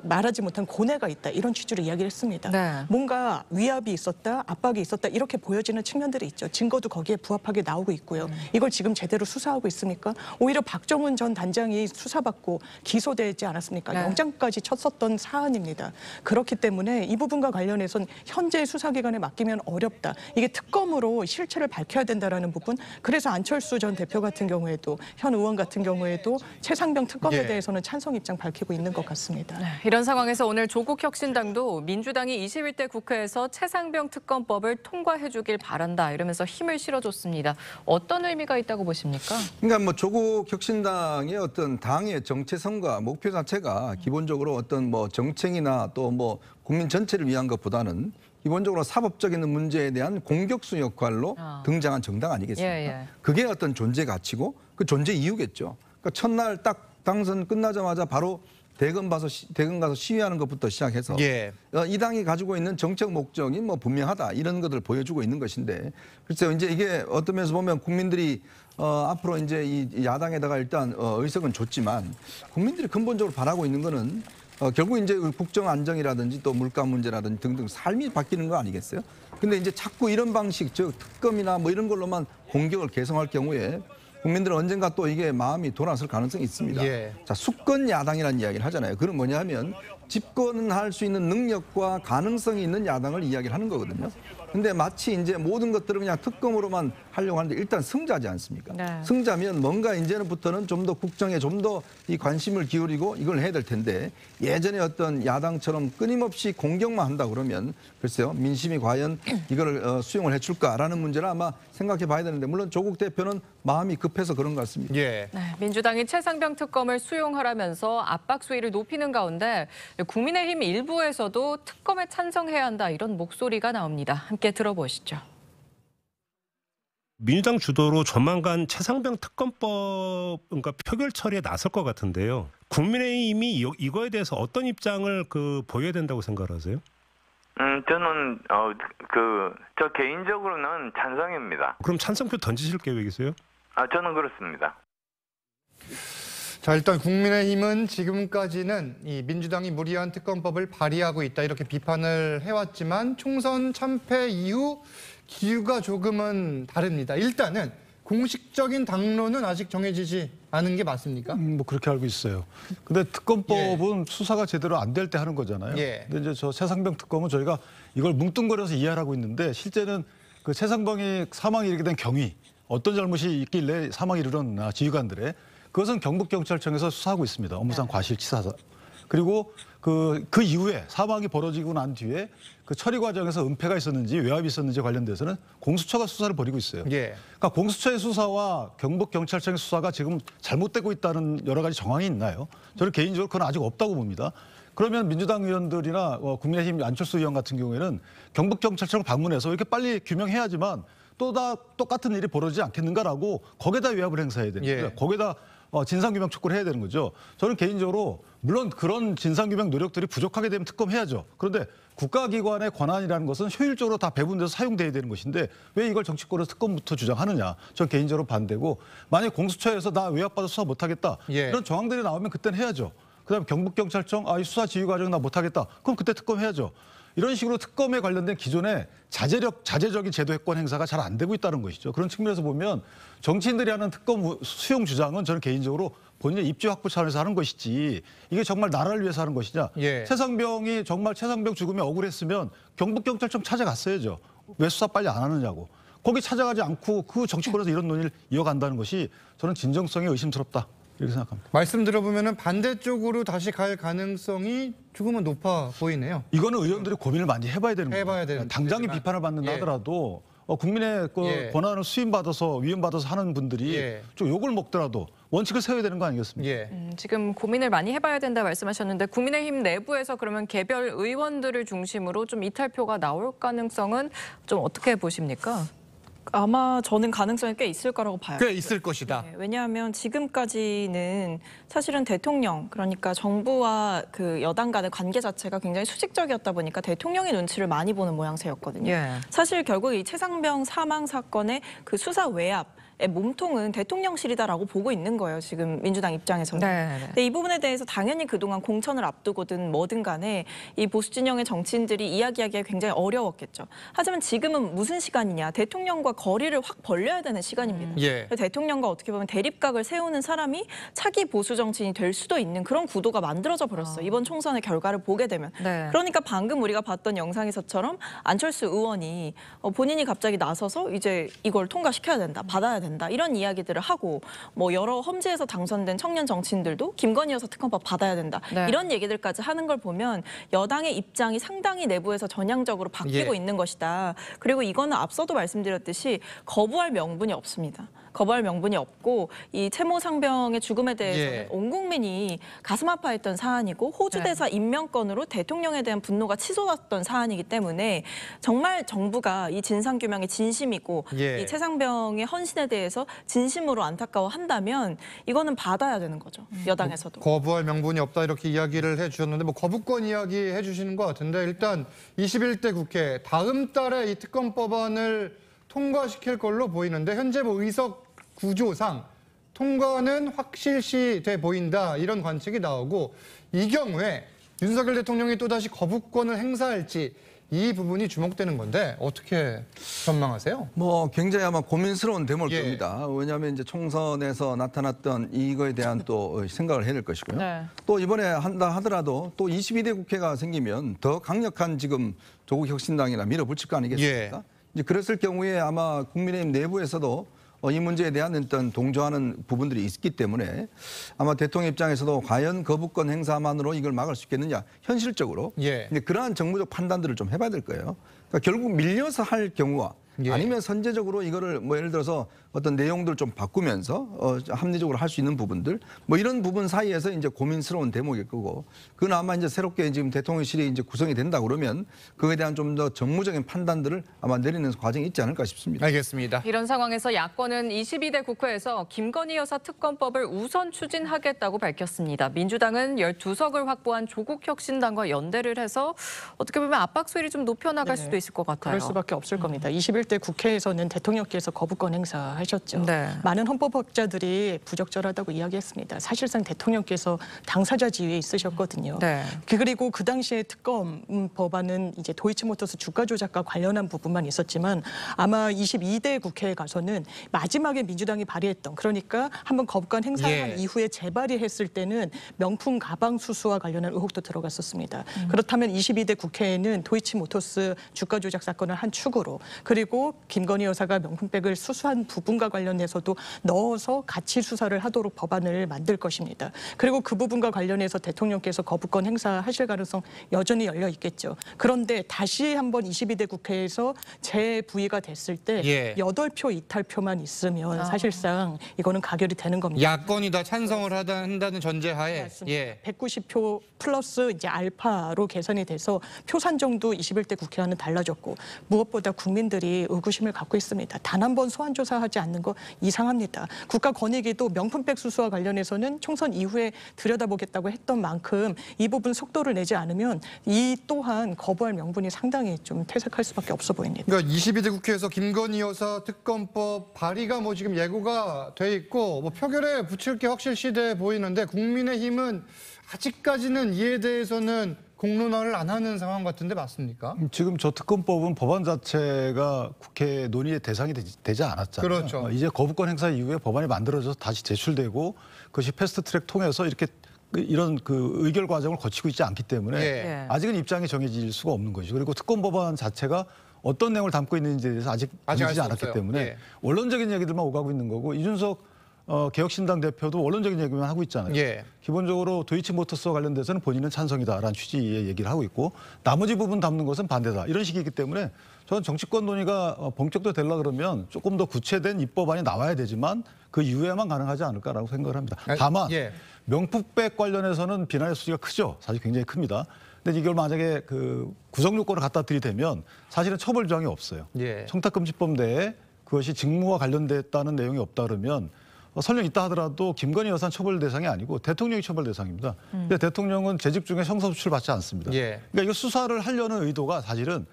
말하지 못한 고뇌가 있다 이런 취지로 이야기를 했습니다. 네. 뭔가 위압이 있었다, 압박이 있었다 이렇게 보여지는 측면들이 있죠. 증거도 거기에 부합하게 나오고 있고요. 이걸 지금 제대로 수사하고 있습니까? 오히려 박정훈 전 단장이 수사받고 기소되지 않았습니까? 네. 영장까지 쳤었던 사안입니다. 그렇기 때문에 이 부분과 관련해서는 현재 수사기관에 맡기면 어렵다. 이게 특검으로 실체를 밝혀야 된다라는 부분. 그래서 안철수 전 대표 같은 경우에도 현 의원 같은 경우에도 최상병 특검에 예. 대해서는 찬성 입장 밝히고 있는 것 같습니다. 이런 상황에서 오늘 조국 혁신당도 민주당이 21대 국회에서 최상병 특검법을 통과해주길 바란다 이러면서 힘을 실어줬습니다. 어떤 의미가 있다고 보십니까? 그러니까 뭐 조국 혁신당의 어떤 당의 정체성과 목표 자체가 기본적으로 어떤 뭐 정책이나 또 뭐 국민 전체를 위한 것보다는 기본적으로 사법적인 문제에 대한 공격수 역할로 등장한 정당 아니겠습니까? 예. 그게 어떤 존재 가치고 그 존재 이유겠죠. 그러니까 첫날 딱 당선 끝나자마자 바로 대검 가서 시위하는 것부터 시작해서 예. 이 당이 가지고 있는 정책 목적이 뭐 분명하다 이런 것들을 보여주고 있는 것인데 글쎄요 이제 이게 어떤 면에서 보면 국민들이 앞으로 이제 이 야당에다가 일단 의석은 줬지만 국민들이 근본적으로 바라고 있는 거는 결국 이제 국정 안정이라든지 또 물가 문제라든지 등등 삶이 바뀌는 거 아니겠어요? 근데 이제 자꾸 이런 방식 즉 특검이나 뭐 이런 걸로만 공격을 개성할 경우에 국민들은 언젠가 또 이게 마음이 돌아설 가능성이 있습니다. 예. 자, 수권 야당이라는 이야기를 하잖아요. 그건 뭐냐 하면 집권할 수 있는 능력과 가능성이 있는 야당을 이야기를 하는 거거든요. 근데 마치 이제 모든 것들을 그냥 특검으로만 하려고 하는데 일단 승자지 않습니까? 네. 승자면 뭔가 이제부터는 좀 더 국정에 좀 더 이 관심을 기울이고 이걸 해야 될 텐데 예전에 어떤 야당처럼 끊임없이 공격만 한다 그러면 글쎄요 민심이 과연 이걸 수용을 해줄까라는 문제를 아마 생각해 봐야 되는데 물론 조국 대표는 마음이 급해서 그런 것 같습니다. 예. 네, 민주당이 최상병 특검을 수용하라면서 압박 수위를 높이는 가운데 국민의힘 일부에서도 특검에 찬성해야 한다 이런 목소리가 나옵니다. 함께 들어보시죠. 민주당 주도로 조만간 최상병 특검법 그러니까 표결 처리에 나설 것 같은데요. 국민의힘이 이거에 대해서 어떤 입장을 보여야 된다고 생각하세요? 저는 저 개인적으로는 찬성입니다. 그럼 찬성표 던지실 계획이세요? 저는 그렇습니다. 자, 일단 국민의힘은 지금까지는 이 민주당이 무리한 특검법을 발의하고 있다 이렇게 비판을 해왔지만 총선 참패 이후 기류가 조금은 다릅니다. 일단은 공식적인 당론은 아직 정해지지 않은 게 맞습니까? 뭐 그렇게 알고 있어요. 근데 특검법은 수사가 제대로 안 될 때 하는 거잖아요. 예. 근데 이제 저 최상병 특검은 저희가 이걸 뭉뚱거려서 이해하고 있는데 실제는 그 최상병이 사망에 이르게 된 경위, 어떤 잘못이 있길래 사망에 이르는 지휘관들의 그것은 경북경찰청에서 수사하고 있습니다. 업무상 과실치사사. 그리고 그 이후에 사망이 벌어지고 난 뒤에 그 처리 과정에서 은폐가 있었는지 외압이 있었는지 관련돼서는 공수처가 수사를 벌이고 있어요. 예. 그러니까 공수처의 수사와 경북경찰청의 수사가 지금 잘못되고 있다는 여러 가지 정황이 있나요? 저는 개인적으로 그건 아직 없다고 봅니다. 그러면 민주당 의원들이나 국민의힘 안철수 의원 같은 경우에는 경북경찰청 방문해서 이렇게 빨리 규명해야지만 또 다 똑같은 일이 벌어지지 않겠는가라고 거기에다 외압을 행사해야 되는 거예요. 예. 거기에다 진상규명 촉구를 해야 되는 거죠. 저는 개인적으로 물론 그런 진상규명 노력들이 부족하게 되면 특검해야죠. 그런데 국가기관의 권한이라는 것은 효율적으로 다 배분돼서 사용돼야 되는 것인데 왜 이걸 정치권에서 특검부터 주장하느냐. 저는 개인적으로 반대고 만약 공수처에서 나 외압받아 수사 못하겠다. 예. 이런 정황들이 나오면 그때는 해야죠. 그다음에 경북경찰청 이 수사 지휘 과정 나 못하겠다. 그럼 그때 특검해야죠. 이런 식으로 특검에 관련된 기존의 자제적인 제도 해권 행사가 잘 안 되고 있다는 것이죠. 그런 측면에서 보면 정치인들이 하는 특검 수용 주장은 저는 개인적으로 본인의 입지 확보 차원에서 하는 것이지 이게 정말 나라를 위해서 하는 것이냐. 예. 최상병이 정말 최상병 죽음에 억울했으면 경북경찰청 찾아갔어야죠. 왜 수사 빨리 안 하느냐고. 거기 찾아가지 않고 그 정치권에서 이런 논의를 이어간다는 것이 저는 진정성이 의심스럽다. 이렇게 생각합니다. 말씀 들어보면 반대쪽으로 다시 갈 가능성이 조금은 높아 보이네요. 이거는 의원들이 고민을 많이 해봐야 되는 거예요. 해봐야 되는 당장이 문제지만. 비판을 받는다 예. 하더라도 국민의 예. 권한을 수임받아서 위임받아서 하는 분들이 예. 좀 욕을 먹더라도 원칙을 세워야 되는 거 아니겠습니까? 예. 지금 고민을 많이 해봐야 된다 말씀하셨는데 국민의힘 내부에서 그러면 개별 의원들을 중심으로 좀 이탈표가 나올 가능성은 좀 어떻게 보십니까? 아마 저는 가능성이 꽤 있을 거라고 봐요. 꽤 있을 것이다. 네, 왜냐하면 지금까지는 사실은 대통령, 그러니까 정부와 그 여당 간의 관계 자체가 굉장히 수직적이었다 보니까 대통령의 눈치를 많이 보는 모양새였거든요. 예. 사실 결국 이 최상병 사망 사건의 그 수사 외압, 몸통은 대통령실이다라고 보고 있는 거예요. 지금 민주당 입장에서는. 네. 근데 이 부분에 대해서 당연히 그동안 공천을 앞두고든 뭐든 간에 이 보수 진영의 정치인들이 이야기하기가 굉장히 어려웠겠죠. 하지만 지금은 무슨 시간이냐. 대통령과 거리를 확 벌려야 되는 시간입니다. 예. 대통령과 어떻게 보면 대립각을 세우는 사람이 차기 보수 정치인이 될 수도 있는 그런 구도가 만들어져 버렸어요. 이번 총선의 결과를 보게 되면. 네. 그러니까 방금 우리가 봤던 영상에서처럼 안철수 의원이 본인이 갑자기 나서서 이제 이걸 통과시켜야 된다, 받아야 된다 이런 이야기들을 하고 뭐 여러 험지에서 당선된 청년 정치인들도 김건희 여사 특검법 받아야 된다 네. 이런 얘기들까지 하는 걸 보면 여당의 입장이 상당히 내부에서 전향적으로 바뀌고 예. 있는 것이다. 그리고 이거는 앞서도 말씀드렸듯이 거부할 명분이 없습니다. 거부할 명분이 없고 이 채모 상병의 죽음에 대해서는 예. 온 국민이 가슴 아파했던 사안이고 호주 대사 임명권으로 대통령에 대한 분노가 치솟았던 사안이기 때문에 정말 정부가 이 진상규명에 진심이고 예. 이 최 상병의 헌신에 대해서 진심으로 안타까워한다면 이거는 받아야 되는 거죠. 여당에서도. 거부할 명분이 없다 이렇게 이야기를 해주셨는데 뭐 거부권 이야기 해주시는 것 같은데 일단 21대 국회 다음 달에 이 특검법안을 통과시킬 걸로 보이는데 현재 뭐 의석 구조상 통과는 확실시 돼 보인다 이런 관측이 나오고 이 경우에 윤석열 대통령이 또다시 거부권을 행사할지 이 부분이 주목되는 건데 어떻게 전망하세요? 뭐 굉장히 아마 고민스러운 대목일 예. 겁니다. 왜냐하면 이제 총선에서 나타났던 이거에 대한 또 생각을 해야 될 것이고요. 네. 또 이번에 한다 하더라도 또 22대 국회가 생기면 더 강력한 지금 조국 혁신당이나 밀어붙일 거 아니겠습니까? 예. 이제 그랬을 경우에 아마 국민의힘 내부에서도 이 문제에 대한 어떤 동조하는 부분들이 있기 때문에 아마 대통령 입장에서도 과연 거부권 행사만으로 이걸 막을 수 있겠느냐 현실적으로 예. 근데 그러한 정무적 판단들을 좀 해봐야 될 거예요. 그러니까 결국 밀려서 할 경우와 예. 아니면 선제적으로 이거를 뭐 예를 들어서 어떤 내용들 좀 바꾸면서 합리적으로 할 수 있는 부분들 뭐 이런 부분 사이에서 이제 고민스러운 대목일 거고 그건 아마 이제 새롭게 지금 대통령실이 이제 구성이 된다 그러면 그거에 대한 좀 더 정무적인 판단들을 아마 내리는 과정이 있지 않을까 싶습니다. 알겠습니다. 이런 상황에서 야권은 22대 국회에서 김건희 여사 특검법을 우선 추진하겠다고 밝혔습니다. 민주당은 12석을 확보한 조국 혁신당과 연대를 해서 어떻게 보면 압박 수위를 좀 높여나갈 네. 수도 있을 것 같아요. 그럴 수밖에 없을 겁니다. 21대 국회에서는 대통령께서 거부권 행사하셨죠. 네. 많은 헌법학자들이 부적절하다고 이야기했습니다. 사실상 대통령께서 당사자 지위에 있으셨거든요. 네. 그리고 그 당시에 특검 법안은 이제 도이치모터스 주가 조작과 관련한 부분만 있었지만 아마 22대 국회에 가서는 마지막에 민주당이 발의했던 그러니까 한번 거부권 행사한 예. 이후에 재발의했을 때는 명품 가방 수수와 관련한 의혹도 들어갔었습니다. 그렇다면 22대 국회에는 도이치모터스 주가 조작 사건을 한 축으로 그리고 김건희 여사가 명품백을 수수한 부분과 관련해서도 넣어서 같이 수사를 하도록 법안을 만들 것입니다. 그리고 그 부분과 관련해서 대통령께서 거부권 행사하실 가능성 여전히 열려 있겠죠. 그런데 다시 한번 22대 국회에서 재부의가 됐을 때 예. 8표 이탈표만 있으면 사실상 이거는 가결이 되는 겁니다. 야권이 다 찬성을 한다는 전제하에 맞습니다. 예. 190표 플러스 이제 알파로 계산이 돼서 표 산정도 21대 국회와는 달라졌고 무엇보다 국민들이 의구심을 갖고 있습니다. 단 한 번 소환 조사하지 않는 거 이상합니다. 국가권익위도 명품백 수수와 관련해서는 총선 이후에 들여다보겠다고 했던 만큼 이 부분 속도를 내지 않으면 이 또한 거부할 명분이 상당히 좀 퇴색할 수밖에 없어 보입니다. 그러니까 22대 국회에서 김건희 여사 특검법 발의가 뭐 지금 예고가 돼 있고 뭐 표결에 붙일 게 확실시돼 보이는데 국민의힘은 아직까지는 이에 대해서는 공론화를 안 하는 상황 같은데 맞습니까? 지금 저 특검법은 법안 자체가 국회 논의의 대상이 되지 않았잖아요. 그렇죠. 이제 거부권 행사 이후에 법안이 만들어져서 다시 제출되고 그것이 패스트트랙 통해서 이렇게 이런 그 의결 과정을 거치고 있지 않기 때문에 예. 아직은 입장이 정해질 수가 없는 것이죠. 그리고 특검 법안 자체가 어떤 내용을 담고 있는지에 대해서 아직 알 정해지지 수 않았기 없어요. 때문에 예. 원론적인 얘기들만 오가고 있는 거고 이준석 개혁신당 대표도 원론적인 얘기만 하고 있잖아요. 예. 기본적으로 도이치모터스와 관련돼서는 본인은 찬성이다라는 취지의 얘기를 하고 있고 나머지 부분 담는 것은 반대다. 이런 식이기 때문에 저는 정치권 논의가 본격도 되려 그러면 조금 더 구체된 입법안이 나와야 되지만 그 이후에만 가능하지 않을까라고 생각을 합니다. 다만 예. 명품백 관련해서는 비난의 소지가 크죠. 사실 굉장히 큽니다. 근데 이걸 만약에 그 구성 요건을 갖다 들이대면 사실은 처벌 조항이 없어요. 예. 청탁금지법 내에 그것이 직무와 관련됐다는 내용이 없다 그러면 설령 있다 하더라도 김건희 여사는 처벌 대상이 아니고 대통령이 처벌 대상입니다. 근데 대통령은 재직 중에 형사소출 받지 않습니다. 예. 그러니까 이거 수사를 하려는 의도가 사실은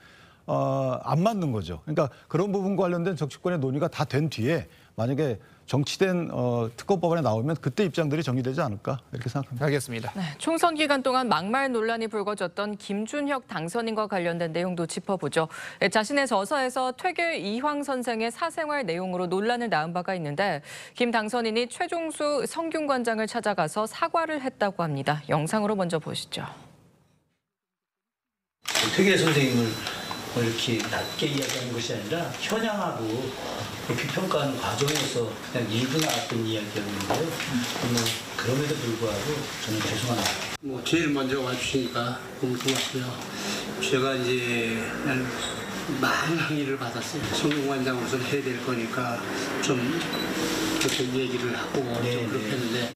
안 맞는 거죠. 그러니까 그런 부분과 관련된 정치권의 논의가 다 된 뒤에 만약에 정치된 특검법안에 나오면 그때 입장들이 정리되지 않을까 이렇게 생각합니다. 알겠습니다. 네, 총선 기간 동안 막말 논란이 불거졌던 김준혁 당선인과 관련된 내용도 짚어보죠. 네, 자신의 저서에서 퇴계 이황 선생의 사생활 내용으로 논란을 낳은 바가 있는데 김 당선인이 최종수 성균관장을 찾아가서 사과를 했다고 합니다. 영상으로 먼저 보시죠. 퇴계 선생님을 이렇게 낮게 이야기하는 것이 아니라 현황하고 높이 평가하는 과정에서 그냥 일부 나왔던 이야기였는데요. 그럼에도 불구하고 저는 죄송합니다. 제일 먼저 와주시니까 너무 고맙고요. 제가 이제 많은 항의를 받았어요. 성균관장으로서 해야 될 거니까 좀 그렇게 얘기를 하고 좀 그렇게 했는데.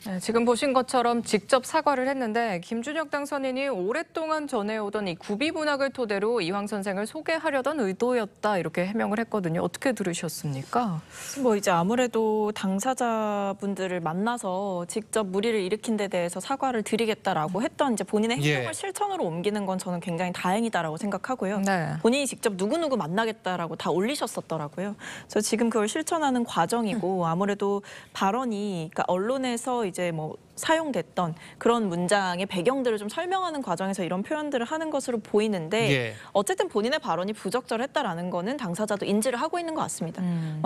네, 지금 보신 것처럼 직접 사과를 했는데 김준혁 당선인이 오랫동안 전해오던 이 구비 문학을 토대로 이황 선생을 소개하려던 의도였다 이렇게 해명을 했거든요. 어떻게 들으셨습니까? 뭐 이제 아무래도 당사자분들을 만나서 직접 물의를 일으킨 데 대해서 사과를 드리겠다라고 했던 이제 본인의 행동을 실천으로 옮기는 건 저는 굉장히 다행이다라고 생각하고요. 네. 본인이 직접 누구누구 만나겠다라고 다 올리셨었더라고요. 그래서 지금 그걸 실천하는 과정이고 아무래도 발언이 그러니까 언론에서 이제 뭐 사용됐던 그런 문장의 배경들을 좀 설명하는 과정에서 이런 표현들을 하는 것으로 보이는데 어쨌든 본인의 발언이 부적절했다라는 거는 당사자도 인지를 하고 있는 것 같습니다.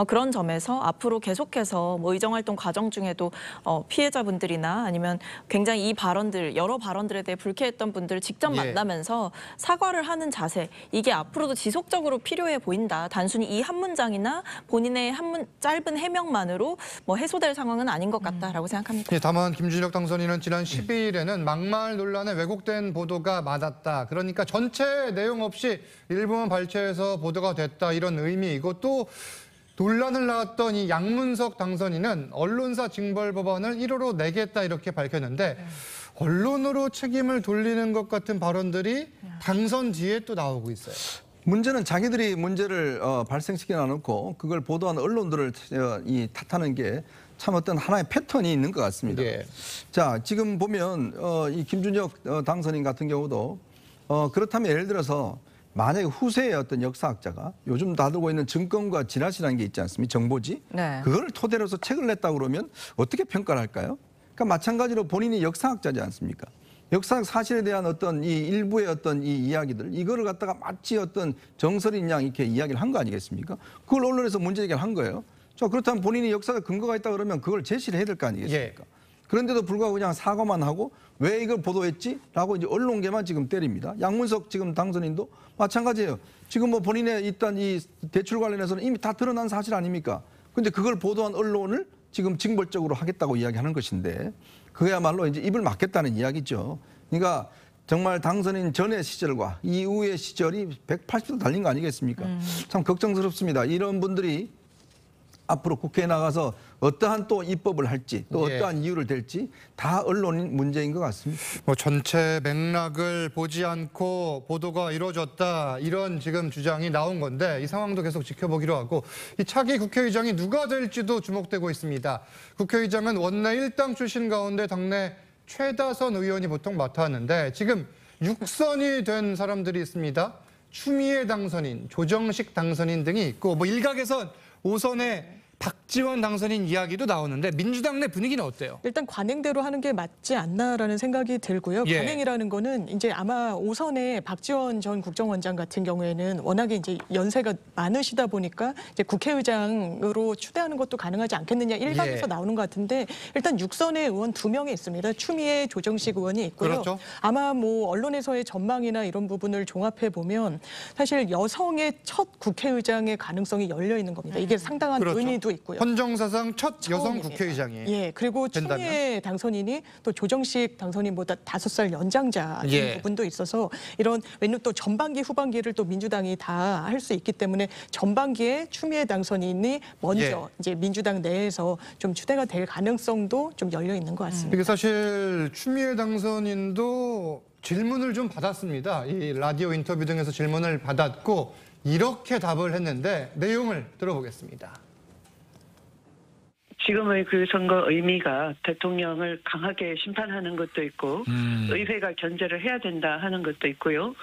그런 점에서 앞으로 계속해서 뭐 의정활동 과정 중에도 피해자분들이나 아니면 굉장히 이 발언들 여러 발언들에 대해 불쾌했던 분들을 직접 만나면서 사과를 하는 자세 이게 앞으로도 지속적으로 필요해 보인다. 단순히 이 한 문장이나 본인의 짧은 해명만으로 뭐 해소될 상황은 아닌 것 같다라고 생각합니다. 예, 다만 김준혁 당선인은 지난 12일에는 막말 논란에 왜곡된 보도가 맞았다. 그러니까 전체 내용 없이 일부만 발췌해서 보도가 됐다. 이런 의미. 이것도 논란을 낳았던 이 양문석 당선인은 언론사 징벌 법안을 1호로 내겠다 이렇게 밝혔는데 언론으로 책임을 돌리는 것 같은 발언들이 당선 뒤에 또 나오고 있어요. 문제는 자기들이 문제를 발생시켜 놔놓고 그걸 보도한 언론들을 탓하는 게 참 어떤 하나의 패턴이 있는 것 같습니다. 자, 지금 보면 이 김준혁 당선인 같은 경우도 그렇다면 예를 들어서 만약에 후세의 어떤 역사학자가 요즘 다루고 있는 증권과 진화시라는 게 있지 않습니까? 정보지? 네. 그걸 토대로 해서 책을 냈다고 그러면 어떻게 평가를 할까요? 그러니까 마찬가지로 본인이 역사학자지 않습니까? 역사적 사실에 대한 어떤 이 일부의 어떤 이 이야기들 이거를 갖다가 마치 어떤 정설인 양 이렇게 이야기를 한 거 아니겠습니까? 그걸 언론에서 문제 제기를 한 거예요. 자, 그렇다면 본인이 역사적 근거가 있다 그러면 그걸 제시를 해야 될 거 아니겠습니까? 그런데도 불구하고 그냥 사과만 하고 왜 이걸 보도했지? 라고 이제 언론계만 지금 때립니다. 양문석 지금 당선인도 마찬가지예요. 지금 뭐 본인의 일단 이 대출 관련해서는 이미 다 드러난 사실 아닙니까? 근데 그걸 보도한 언론을 지금 징벌적으로 하겠다고 이야기하는 것인데 그야말로 이제 입을 막겠다는 이야기죠. 그러니까 정말 당선인 전의 시절과 이후의 시절이 180도 달린 거 아니겠습니까? 참 걱정스럽습니다. 이런 분들이 앞으로 국회에 나가서 어떠한 또 입법을 할지 또 어떠한 이유를 댈지 다 언론인 문제인 것 같습니다. 뭐 전체 맥락을 보지 않고 보도가 이루어졌다 이런 지금 주장이 나온 건데 이 상황도 계속 지켜보기로 하고 이 차기 국회의장이 누가 될지도 주목되고 있습니다. 국회의장은 원내 1당 출신 가운데 당내 최다선 의원이 보통 맡았는데 지금 6선이 된 사람들이 있습니다. 추미애 당선인, 조정식 당선인 등이 있고 뭐 일각에선 5선에 박지원 당선인 이야기도 나오는데 민주당 내 분위기는 어때요? 일단 관행대로 하는 게 맞지 않나라는 생각이 들고요. 관행이라는 거는 이제 아마 5선의 박지원 전 국정원장 같은 경우에는 워낙에 이제 연세가 많으시다 보니까 이제 국회의장으로 추대하는 것도 가능하지 않겠느냐 일각에서 나오는 것 같은데 일단 6선의 의원 2명이 있습니다. 추미애, 조정식 의원이 있고요. 그렇죠. 아마 뭐 언론에서의 전망이나 이런 부분을 종합해 보면 사실 여성의 첫 국회의장의 가능성이 열려 있는 겁니다. 이게 상당한 의미도 있고요. 헌정사상 첫 여성 처음입니다. 국회의장이. 예, 그리고 된다면? 추미애 당선인이 또 조정식 당선인보다 5살 연장자인 부분도 있어서 이런 왜냐면 또 전반기 후반기를 또 민주당이 다 할 수 있기 때문에 전반기에 추미애 당선인이 먼저 이제 민주당 내에서 좀 추대가 될 가능성도 좀 열려 있는 것 같습니다. 이게 사실 추미애 당선인도 질문을 좀 받았습니다. 이 라디오 인터뷰 등에서 질문을 받았고 이렇게 답을 했는데 내용을 들어보겠습니다. 지금의 그 선거 의미가 대통령을 강하게 심판하는 것도 있고 의회가 견제를 해야 된다 하는 것도 있고요.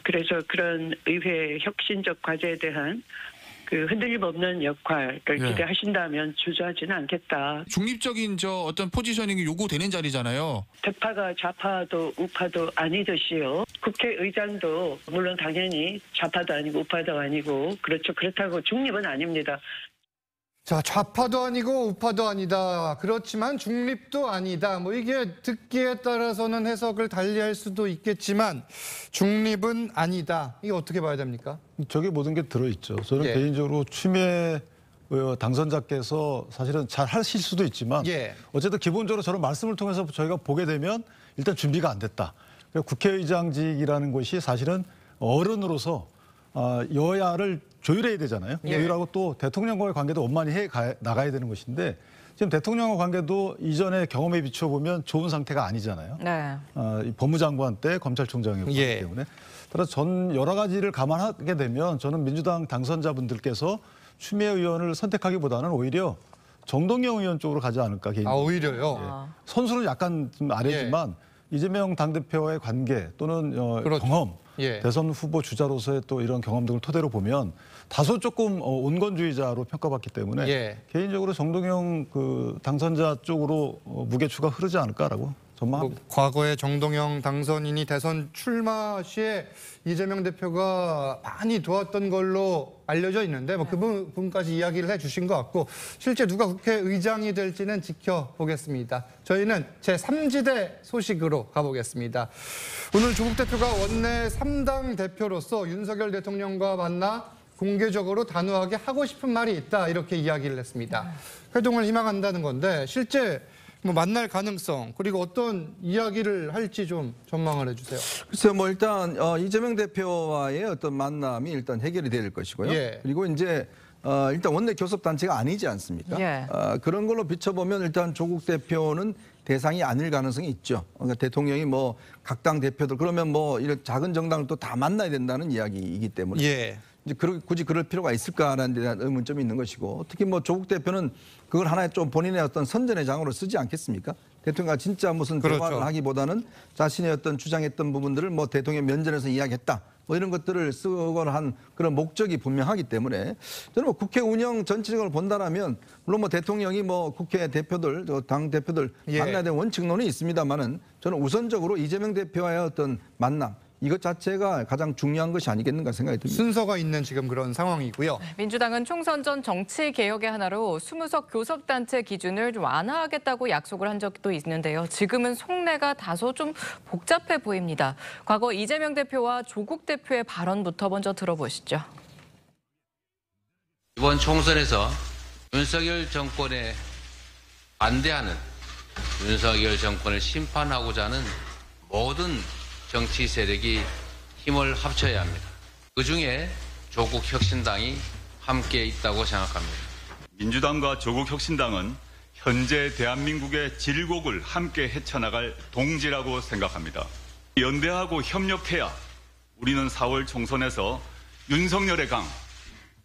그래서 그런 의회 혁신적 과제에 대한 그 흔들림 없는 역할을 기대하신다면 주저하지는 않겠다. 중립적인 어떤 포지셔닝이 요구되는 자리잖아요. 대파가 좌파도 우파도 아니듯이요. 국회의장도 물론 당연히 좌파도 아니고 우파도 아니고 그렇죠. 그렇다고 중립은 아닙니다. 자, 좌파도 아니고 우파도 아니다. 그렇지만 중립도 아니다. 뭐 이게 듣기에 따라서는 해석을 달리할 수도 있겠지만 중립은 아니다. 이게 어떻게 봐야 됩니까? 저게 모든 게 들어있죠. 저는 예. 개인적으로 추미애 당선자께서 사실은 잘 하실 수도 있지만 예. 어쨌든 기본적으로 저런 말씀을 통해서 저희가 보게 되면 일단 준비가 안 됐다. 국회의장직이라는 것이 사실은 어른으로서 여야를 조율해야 되잖아요. 예. 조율하고 또 대통령과의 관계도 원만히 나가야 되는 것인데 지금 대통령과 관계도 이전의 경험에 비춰보면 좋은 상태가 아니잖아요. 네. 법무장관 때 검찰총장이었기 예. 때문에. 따라서 전 여러 가지를 감안하게 되면 저는 민주당 당선자분들께서 추미애 의원을 선택하기보다는 오히려 정동영 의원 쪽으로 가지 않을까 개인적으로. 오히려요? 선수는 약간 좀 아래지만 이재명 당대표와의 관계 또는 그렇죠. 경험, 예. 대선 후보 주자로서의 또 이런 경험 등을 토대로 보면 다소 조금 온건주의자로 평가받기 때문에 예. 개인적으로 정동영 그 당선자 쪽으로 무게추가 흐르지 않을까라고 전망합니다. 과거에 정동영 당선인이 대선 출마 시에 이재명 대표가 많이 도왔던 걸로 알려져 있는데 뭐 그 부분까지 이야기를 해주신 것 같고 실제 누가 국회의장이 될지는 지켜보겠습니다. 저희는 제3지대 소식으로 가보겠습니다. 오늘 조국 대표가 원내 3당 대표로서 윤석열 대통령과 만나 공개적으로 단호하게 하고 싶은 말이 있다 이렇게 이야기를 했습니다. 회동을 희망한다는 건데 실제 뭐 만날 가능성 그리고 어떤 이야기를 할지 좀 전망을 해주세요. 글쎄요, 뭐 일단 이재명 대표와의 어떤 만남이 일단 해결이 될 것이고요. 예. 그리고 이제 일단 원내 교섭 단체가 아니지 않습니까? 예. 그런 걸로 비춰보면 일단 조국 대표는 대상이 아닐 가능성이 있죠. 그러니까 대통령이 뭐 각 당 대표들 그러면 뭐 이런 작은 정당을 또 다 만나야 된다는 이야기이기 때문에. 예. 이제 굳이 그럴 필요가 있을까라는 데 대한 의문점이 있는 것이고 특히 뭐 조국 대표는 그걸 하나의 좀 본인의 어떤 선전의 장으로 쓰지 않겠습니까? 대통령과 진짜 무슨 그렇죠. 대화를 하기보다는 자신의 어떤 주장했던 부분들을 뭐 대통령 면전에서 이야기했다. 뭐 이런 것들을 쓰거나 한 그런 목적이 분명하기 때문에 저는 뭐 국회 운영 전체적으로 본다라면 물론 뭐 대통령이 뭐 국회 대표들, 당 대표들 예. 만나야 되는 원칙론이 있습니다만은 저는 우선적으로 이재명 대표와의 어떤 만남 이것 자체가 가장 중요한 것이 아니겠는가 생각이 듭니다. 순서가 있는 지금 그런 상황이고요. 민주당은 총선 전 정치 개혁의 하나로 20석 교섭단체 기준을 좀 완화하겠다고 약속을 한 적도 있는데요. 지금은 속내가 다소 좀 복잡해 보입니다. 과거 이재명 대표와 조국 대표의 발언부터 먼저 들어보시죠. 이번 총선에서 윤석열 정권에 반대하는 윤석열 정권을 심판하고자 하는 모든 정치 세력이 힘을 합쳐야 합니다. 그중에 조국 혁신당이 함께 있다고 생각합니다. 민주당과 조국 혁신당은 현재 대한민국의 질곡을 함께 헤쳐나갈 동지라고 생각합니다. 연대하고 협력해야 우리는 4월 총선에서 윤석열의 강,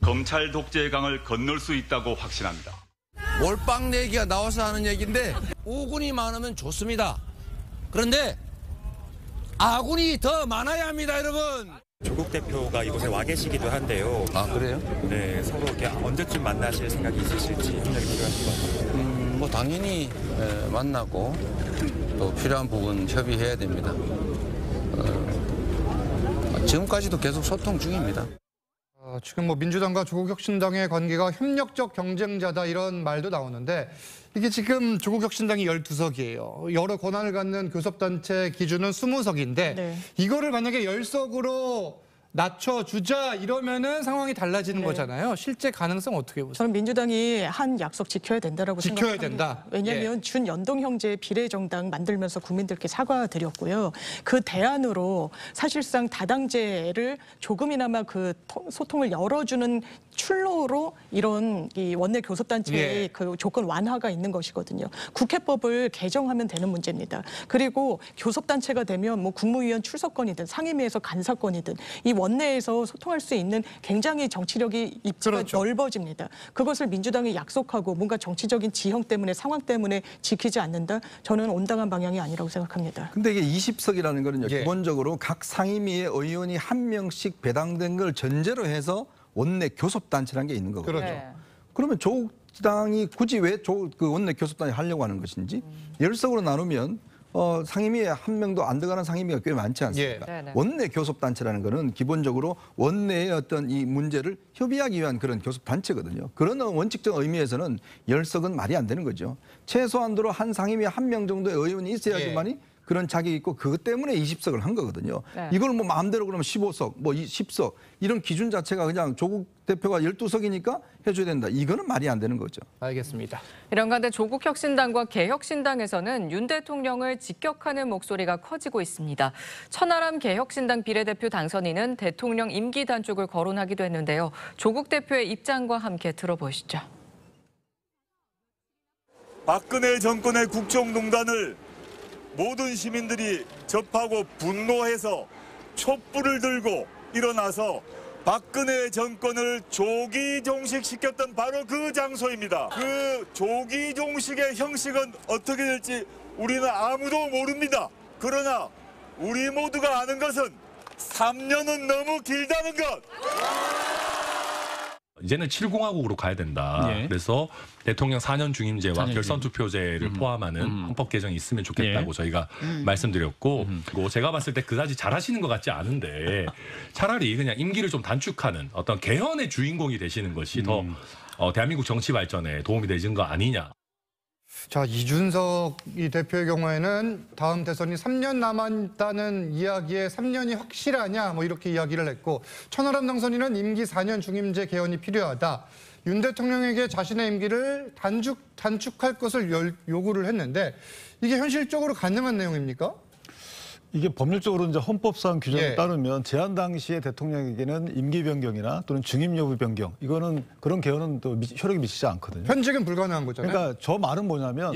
검찰 독재의 강을 건널 수 있다고 확신합니다. 몰빵 내기가 나와서 하는 얘기인데 오군이 많으면 좋습니다. 그런데 아군이 더 많아야 합니다, 여러분. 조국 대표가 이곳에 와 계시기도 한데요. 아, 그래요? 네, 서로 이렇게 언제쯤 만나실 생각이 있으실지 협력이 필요할 것 같아요. 뭐 당연히 만나고 또 필요한 부분 협의해야 됩니다. 지금까지도 계속 소통 중입니다. 지금 뭐 민주당과 조국혁신당의 관계가 협력적 경쟁자다 이런 말도 나오는데 이게 지금 조국혁신당이 12석이에요. 여러 권한을 갖는 교섭단체 기준은 20석인데 네. 이거를 만약에 10석으로 낮춰주자 이러면은 상황이 달라지는 네. 거잖아요. 실제 가능성 어떻게 보세요? 저는 민주당이 한 약속 지켜야 된다라고 지켜야 생각합니다. 된다. 왜냐하면 준연동 형제 비례정당 만들면서 국민들께 사과드렸고요. 그 대안으로 사실상 다당제를 조금이나마 그 소통을 열어주는 출로로 이런 이 원내 교섭단체의 그 조건 완화가 있는 것이거든요. 국회법을 개정하면 되는 문제입니다. 그리고 교섭단체가 되면 뭐 국무위원 출석권이든 상임위에서 간사권이든 이 원내에서 소통할 수 있는 굉장히 정치력이 입지가 넓어집니다. 그것을 민주당이 약속하고 뭔가 정치적인 지형 때문에 상황 때문에 지키지 않는다? 저는 온당한 방향이 아니라고 생각합니다. 근데 이게 20석이라는 거는요. 기본적으로 각 상임위의 의원이 한 명씩 배당된 걸 전제로 해서 원내 교섭단체라는 게 있는 거거든요. 그렇죠. 네. 그러면 조국당이 굳이 왜 그 원내 교섭단이 하려고 하는 것인지 열석으로 나누면 상임위에 한 명도 안 들어가는 상임위가 꽤 많지 않습니까? 예. 네네. 원내 교섭단체라는 거는 기본적으로 원내의 어떤 이 문제를 협의하기 위한 그런 교섭단체거든요. 그런 원칙적 의미에서는 열석은 말이 안 되는 거죠. 최소한도로 한 상임위에 한 명 정도의 의원이 있어야지만이 그런 자격이 있고 그것 때문에 20석을 한 거거든요. 네. 이걸 뭐 마음대로 그러면 15석, 뭐 10석 이런 기준 자체가 그냥 조국 대표가 12석이니까 해줘야 된다. 이거는 말이 안 되는 거죠. 알겠습니다. 이런 가운데 조국혁신당과 개혁신당에서는 윤 대통령을 직격하는 목소리가 커지고 있습니다. 천하람 개혁신당 비례대표 당선인은 대통령 임기 단축을 거론하기도 했는데요. 조국 대표의 입장과 함께 들어보시죠. 박근혜 정권의 국정농단을 모든 시민들이 접하고 분노해서 촛불을 들고 일어나서 박근혜 정권을 조기 종식시켰던 바로 그 장소입니다. 그 조기 종식의 형식은 어떻게 될지 우리는 아무도 모릅니다. 그러나 우리 모두가 아는 것은 3년은 너무 길다는 것. 이제는 7공화국으로 가야 된다. 예. 그래서 대통령 4년 중임제와 4년 결선 투표제를 포함하는 헌법 개정이 있으면 좋겠다고 예. 저희가 말씀드렸고 그리고 제가 봤을 때 그다지 잘하시는 것 같지 않은데 차라리 그냥 임기를 좀 단축하는 어떤 개헌의 주인공이 되시는 것이 더 대한민국 정치 발전에 도움이 되는 거 아니냐. 자, 이준석 이 대표의 경우에는 다음 대선이 3년 남았다는 이야기에 3년이 확실하냐 뭐 이렇게 이야기를 했고 천하람 당선인은 임기 4년 중임제 개헌이 필요하다. 윤 대통령에게 자신의 임기를 단축할 것을 요구를 했는데 이게 현실적으로 가능한 내용입니까? 이게 법률적으로 이제 헌법상 규정에 따르면 제한 당시에 대통령에게는 임기 변경이나 또는 중임 여부 변경 이거는 그런 개헌은 또 효력이 미치지 않거든요. 현직은 불가능한 거잖아요. 그러니까 저 말은 뭐냐면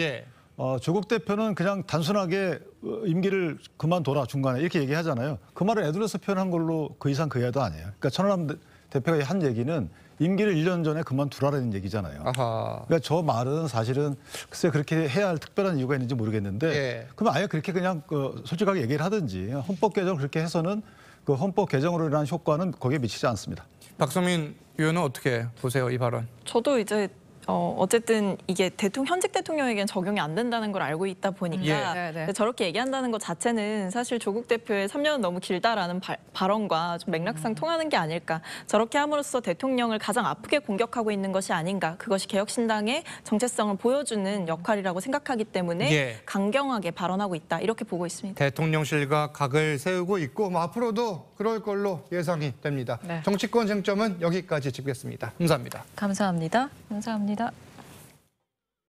조국 대표는 그냥 단순하게 임기를 그만둬라 중간에 이렇게 얘기하잖아요. 그 말을 애둘러서 표현한 걸로 그 이상 그 이하도 아니에요. 그러니까 천하람 대표가 한 얘기는 임기를 1년 전에 그만두라는 얘기잖아요. 그러니까 저 말은 사실은 글쎄 그렇게 해야 할 특별한 이유가 있는지 모르겠는데 그럼 아예 그렇게 그냥 솔직하게 얘기를 하든지 헌법 개정을 그렇게 해서는 그 헌법 개정으로 인한 효과는 거기에 미치지 않습니다. 박성민 의원은 어떻게 보세요, 이 발언? 저도 이제 어쨌든 이게 현직 대통령에게는 적용이 안 된다는 걸 알고 있다 보니까 저렇게 얘기한다는 것 자체는 사실 조국 대표의 3년은 너무 길다라는 발언과 좀 맥락상 통하는 게 아닐까. 저렇게 함으로써 대통령을 가장 아프게 공격하고 있는 것이 아닌가. 그것이 개혁신당의 정체성을 보여주는 역할이라고 생각하기 때문에 강경하게 발언하고 있다. 이렇게 보고 있습니다. 대통령실과 각을 세우고 있고 뭐 앞으로도 그럴 걸로 예상이 됩니다. 정치권 쟁점은 여기까지 짚겠습니다. 감사합니다. 감사합니다. 감사합니다.